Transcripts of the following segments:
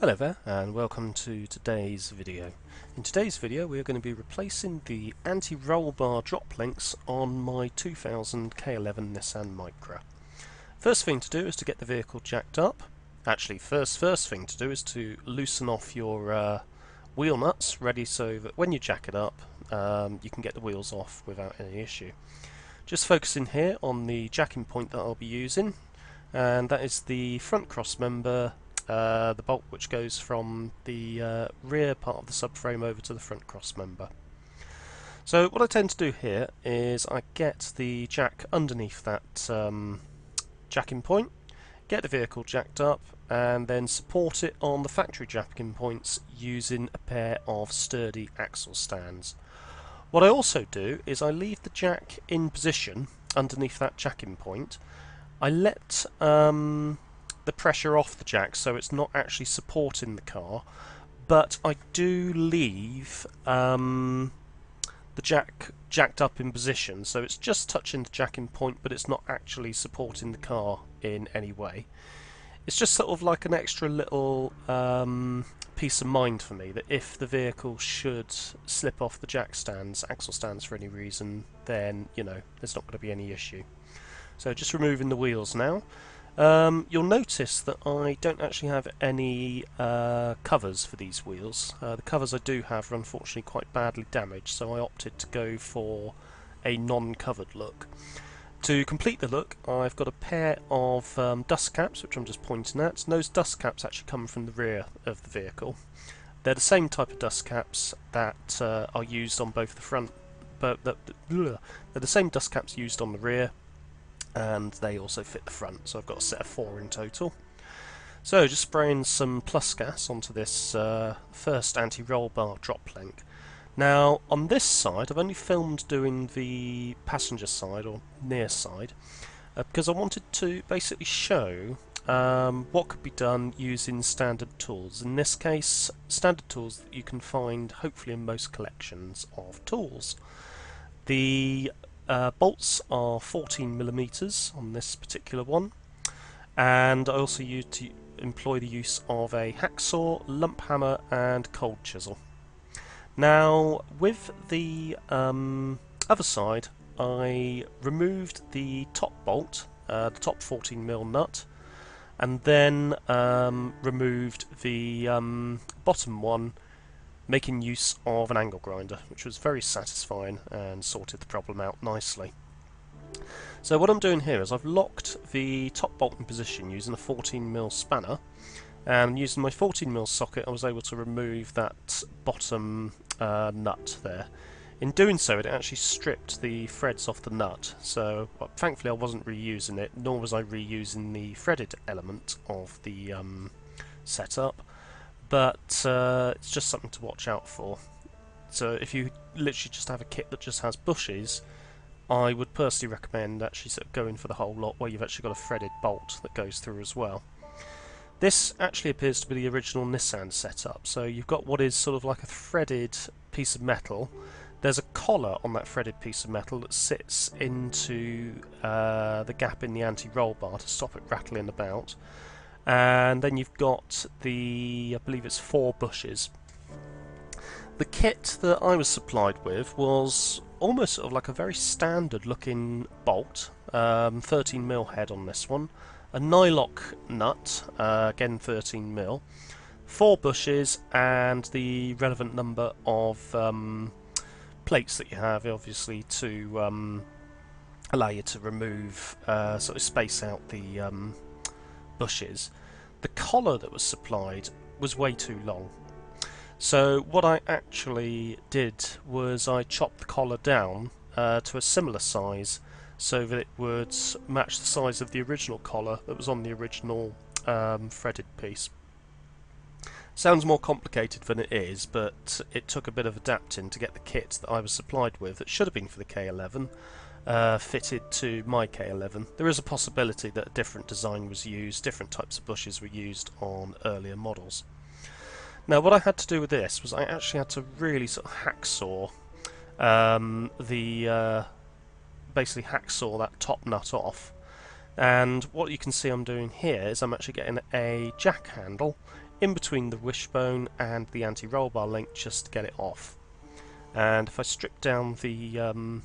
Hello there and welcome to today's video. In today's video we are going to be replacing the anti-roll bar drop links on my 2000 K11 Nissan Micra. First thing to do is to get the vehicle jacked up. Actually first thing to do is to loosen off your wheel nuts ready so that when you jack it up you can get the wheels off without any issue. Just focusing here on the jacking point that I'll be using, and that is the front cross member, the bolt which goes from the rear part of the subframe over to the front cross member. So what I tend to do here is I get the jack underneath that jacking point, get the vehicle jacked up, and then support it on the factory jacking points using a pair of sturdy axle stands. What I also do is I leave the jack in position underneath that jacking point. I let the pressure off the jack so it's not actually supporting the car, but I do leave the jack jacked up in position, so it's just touching the jacking point but it's not actually supporting the car in any way. It's just sort of like an extra little peace of mind for me that if the vehicle should slip off the jack stands, axle stands for any reason, then you know there's not going to be any issue. So just removing the wheels now. You'll notice that I don't actually have any covers for these wheels. The covers I do have are unfortunately quite badly damaged, so I opted to go for a non-covered look. To complete the look, I've got a pair of dust caps, which I'm just pointing at. And those dust caps actually come from the rear of the vehicle. They're the same type of dust caps that are used on both the front, but they're the same dust caps used on the rear, and they also fit the front, so I've got a set of 4 in total. So just spraying some plus gas onto this first anti-roll bar drop link. Now on this side I've only filmed doing the passenger side or near side because I wanted to basically show what could be done using standard tools. In this case, standard tools that you can find hopefully in most collections of tools. The bolts are 14mm on this particular one, and I also employ the use of a hacksaw, lump hammer and cold chisel. Now with the other side I removed the top bolt, the top 14mm nut, and then removed the bottom one, making use of an angle grinder, which was very satisfying and sorted the problem out nicely. So what I'm doing here is I've locked the top bolt in position using a 14mm spanner, and using my 14mm socket I was able to remove that bottom nut there. In doing so it actually stripped the threads off the nut, so thankfully I wasn't reusing it, nor was I reusing the threaded element of the setup. But it's just something to watch out for. So if you literally just have a kit that just has bushes, I would personally recommend actually sort of going for the whole lot where you've actually got a threaded bolt that goes through as well. This actually appears to be the original Nissan setup, so you've got what is sort of like a threaded piece of metal. There's a collar on that threaded piece of metal that sits into the gap in the anti-roll bar to stop it rattling about. And then you've got the, I believe it's 4 bushes. The kit that I was supplied with was almost sort of like a very standard looking bolt, 13mm head on this one, a nylock nut, again 13mm, 4 bushes, and the relevant number of plates that you have, obviously, to allow you to remove, sort of space out the bushes. The collar that was supplied was way too long, so what I actually did was I chopped the collar down to a similar size so that it would match the size of the original collar that was on the original threaded piece. Sounds more complicated than it is, but it took a bit of adapting to get the kit that I was supplied with that should have been for the K11 fitted to my K11. There is a possibility that a different design was used, different types of bushes were used on earlier models. Now what I had to do with this was I actually had to really sort of hacksaw basically hacksaw that top nut off, and what you can see I'm doing here is I'm actually getting a jack handle in between the wishbone and the anti-roll bar link just to get it off. And if I strip down the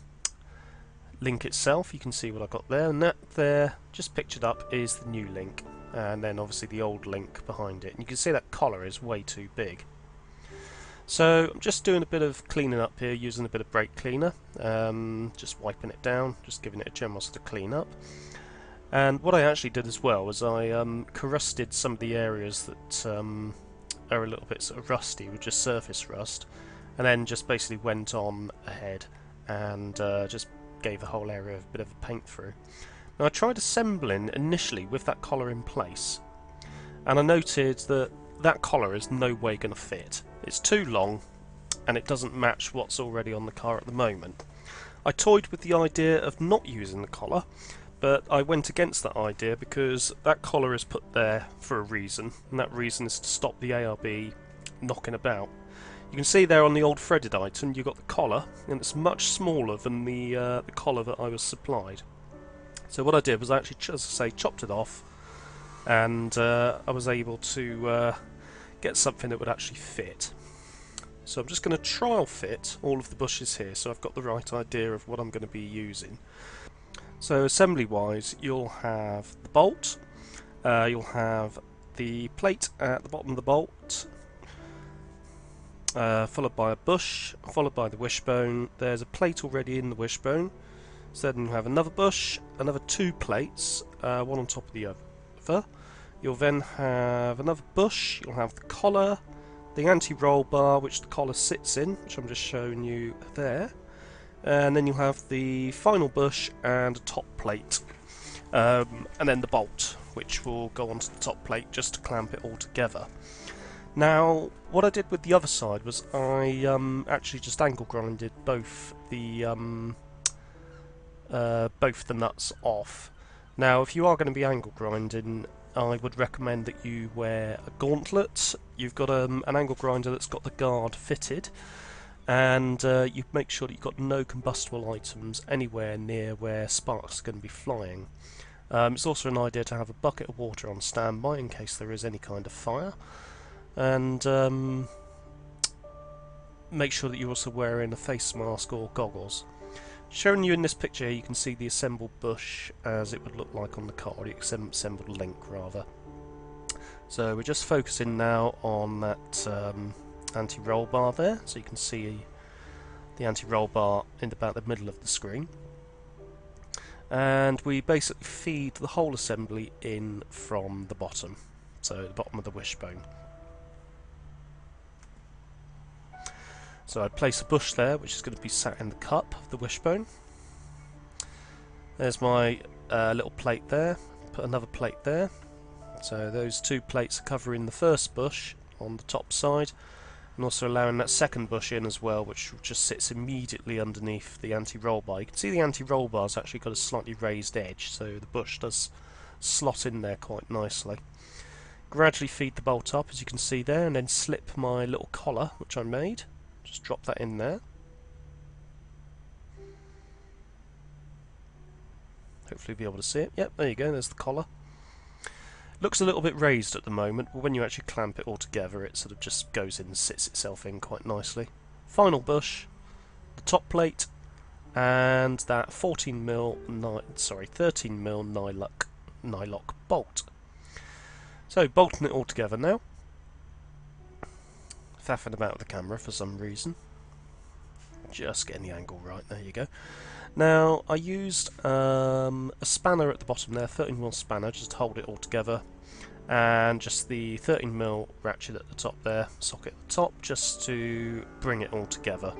link itself, you can see what I've got there, and that there, just pictured up, is the new link, and then obviously the old link behind it. And you can see that collar is way too big. So I'm just doing a bit of cleaning up here using a bit of brake cleaner, just wiping it down, just giving it a general sort of clean up. And what I actually did as well was I corrusted some of the areas that are a little bit sort of rusty with just surface rust, and then just basically went on ahead and just gave the whole area a bit of a paint through. Now I tried assembling initially with that collar in place, and I noted that that collar is no way going to fit. It's too long and it doesn't match what's already on the car at the moment. I toyed with the idea of not using the collar, but I went against that idea because that collar is put there for a reason, and that reason is to stop the ARB knocking about. You can see there on the old threaded item you've got the collar, and it's much smaller than the collar that I was supplied. So what I did was actually, as I say, chopped it off, and I was able to get something that would actually fit. So I'm just going to trial fit all of the bushes here so I've got the right idea of what I'm going to be using. So assembly wise, you'll have the bolt, you'll have the plate at the bottom of the bolt, followed by a bush, followed by the wishbone. There's a plate already in the wishbone, so then you have another bush, another two plates, one on top of the other. You'll then have another bush, you'll have the collar, the anti-roll bar which the collar sits in, which I'm just showing you there, and then you'll have the final bush and a top plate, and then the bolt which will go onto the top plate just to clamp it all together. Now what I did with the other side was I actually just angle grinded both the nuts off. Now if you are going to be angle grinding, I would recommend that you wear a gauntlet. You've got an angle grinder that's got the guard fitted, and you make sure that you've got no combustible items anywhere near where sparks are going to be flying. It's also an idea to have a bucket of water on standby in case there is any kind of fire, and make sure that you're also wearing a face mask or goggles. Showing you in this picture, you can see the assembled bush as it would look like on the car, the assembled link rather. So we're just focusing now on that anti-roll bar there, so you can see the anti-roll bar in about the middle of the screen. And we basically feed the whole assembly in from the bottom, so the bottom of the wishbone. So I place a bush there, which is going to be sat in the cup of the wishbone. There's my little plate there. Put another plate there. So those two plates are covering the first bush on the top side, and also allowing that second bush in as well, which just sits immediately underneath the anti-roll bar. You can see the anti-roll bar's actually got a slightly raised edge, so the bush does slot in there quite nicely. Gradually feed the bolt up, as you can see there, and then slip my little collar, which I made. Just drop that in there. Hopefully you'll be able to see it. Yep, there you go, there's the collar. Looks a little bit raised at the moment, but when you actually clamp it all together it sort of just goes in and sits itself in quite nicely. Final bush, the top plate, and that 13mm nylock bolt. So bolting it all together now. Faffing about with the camera for some reason. Just getting the angle right, there you go. Now I used a spanner at the bottom there, 13mm spanner, just to hold it all together, and just the 13mm ratchet at the top there, socket at the top, just to bring it all together.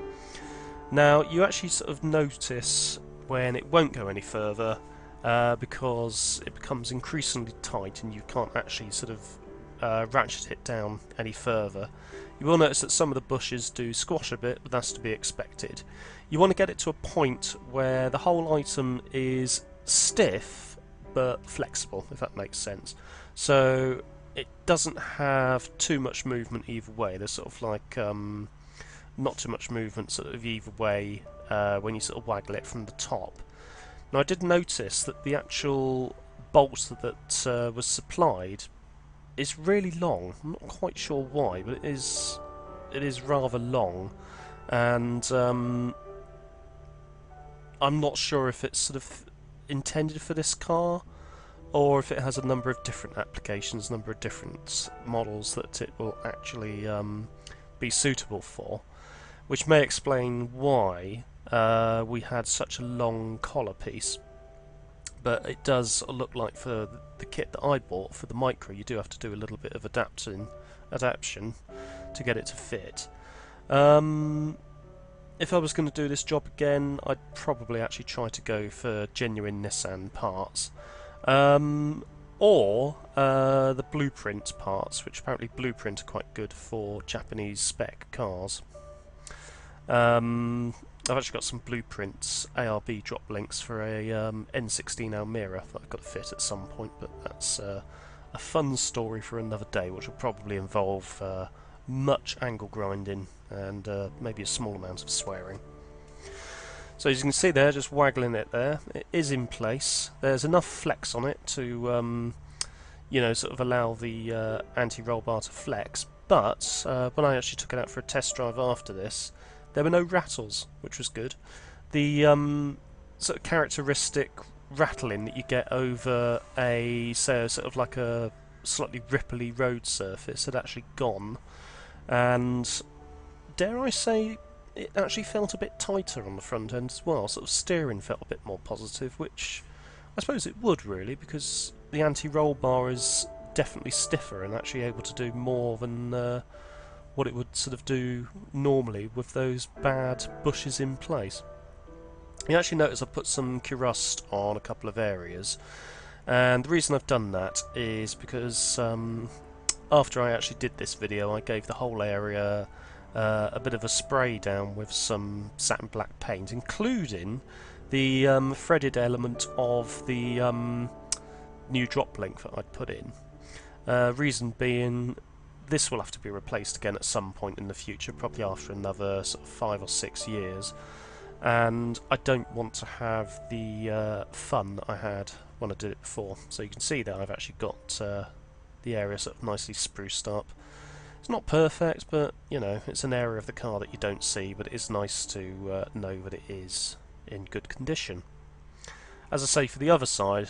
Now you actually sort of notice when it won't go any further because it becomes increasingly tight and you can't actually sort of ratchet it down any further. You will notice that some of the bushes do squash a bit, but that's to be expected. You want to get it to a point where the whole item is stiff but flexible, if that makes sense. So it doesn't have too much movement either way. There's sort of like not too much movement sort of either way when you sort of waggle it from the top. Now I did notice that the actual bolt that was supplied it's really long. I'm not quite sure why, but it is rather long, and I'm not sure if it's sort of intended for this car, or if it has a number of different applications, a number of different models that it will actually be suitable for, which may explain why we had such a long collar piece. But it does look like for the kit that I bought for the Micra, you do have to do a little bit of adaptation to get it to fit. If I was going to do this job again, I'd probably actually try to go for genuine Nissan parts. Or the Blueprint parts, which apparently Blueprint are quite good for Japanese spec cars. I've actually got some Blueprints ARB Droplinks for a N16 Almira that I've got to fit at some point, but that's a fun story for another day, which will probably involve much angle grinding and maybe a small amount of swearing. So as you can see there, just waggling it there, it is in place. There's enough flex on it to, you know, sort of allow the anti-roll bar to flex, but when I actually took it out for a test drive after this, there were no rattles, which was good. The sort of characteristic rattling that you get over a, say, sort of like a slightly ripply road surface had actually gone, and dare I say, it actually felt a bit tighter on the front end as well. Sort of steering felt a bit more positive, which I suppose it would really, because the anti-roll bar is definitely stiffer and actually able to do more than what it would sort of do normally with those bad bushes in place. You actually notice I've put some Curust on a couple of areas, and the reason I've done that is because after I actually did this video, I gave the whole area a bit of a spray down with some satin black paint, including the threaded element of the new Droplink that I'd put in. Reason being, this will have to be replaced again at some point in the future, probably after another sort of 5 or 6 years, and I don't want to have the fun that I had when I did it before. So you can see that I've actually got the area sort of nicely spruced up. It's not perfect, but you know, it's an area of the car that you don't see, but it is nice to know that it is in good condition. As I say, for the other side,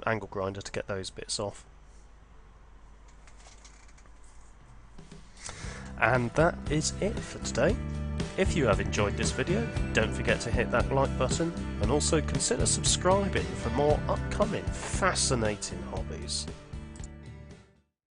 angle grinder to get those bits off. And that is it for today. If you have enjoyed this video, don't forget to hit that like button, and also consider subscribing for more upcoming fascinating hobbies.